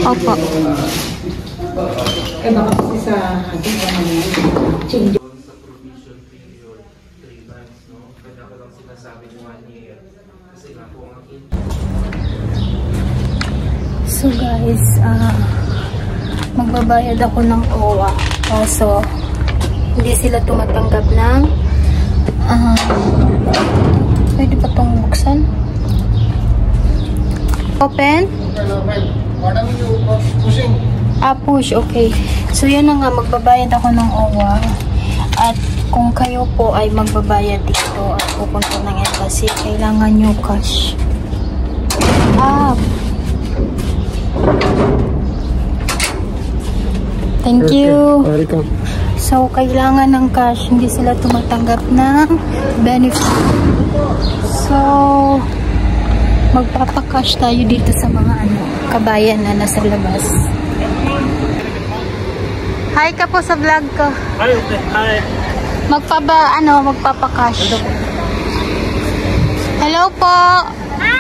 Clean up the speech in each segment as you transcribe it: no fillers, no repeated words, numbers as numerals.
Opo. Eh, baka kasi sa ating change. Sa provision period, 3 months, no? Kaya ko lang sinasabi ng 1 year. Kasi nga po ang So guys, magbabayad ako ng OWA. So, hindi sila tumatanggap ng pwede pa itong buksan? Open? Push, okay. So, yan na nga, magbabayad ako ng OWA. At kung kayo po ay magbabayad dito at pupunta ng embassy, kailangan nyo cash. Thank you. So, kailangan ng cash. Hindi sila tumatanggap ng benefit. So, magpapakash tayo dito sa mga kabayan na nasa labas. Hi ka po sa vlog ko. Hi, okay. Hi. Magpapakash. Hello po.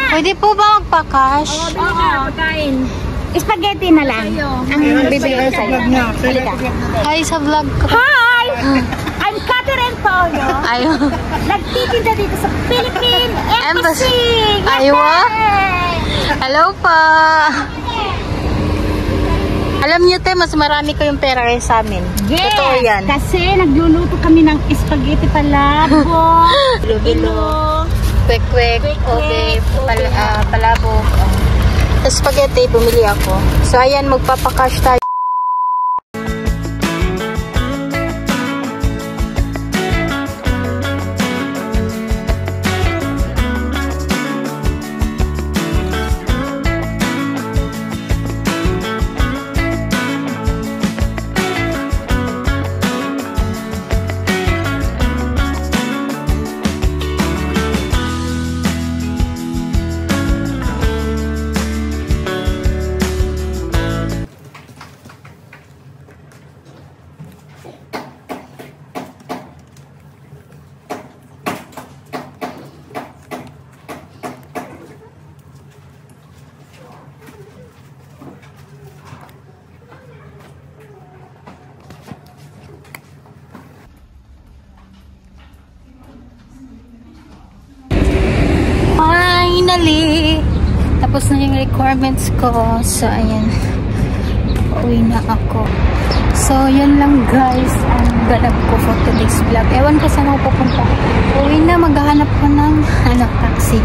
Pwede po ba magpakash? Oo, pagkain. Spaghetti na lang. Ang bibigay ko sa'yo. Hi sa vlog ko. Hi! I'm Catherine Paulo. Ayaw. Nagtitinda dito sa Philippine Embassy. Ayaw. Hello po. Alam niyo te, mas marami ko yung pera kaya sa amin. Yes! Totoo yan. Kasi nagluluto kami ng spaghetti palabok. Bilo-bilo. Kwek-kwek. Obe. Palabok. Spaghetti, bumili ako. So, ayan, magpapakash tayo. Finally! Tapos na yung requirements ko. So, ayan. Uwi na ako. So, yun lang guys ang ganap ko for today's vlog. Ewan ko saan ako pupunta. Uwi na, maghahanap ko ng taxi.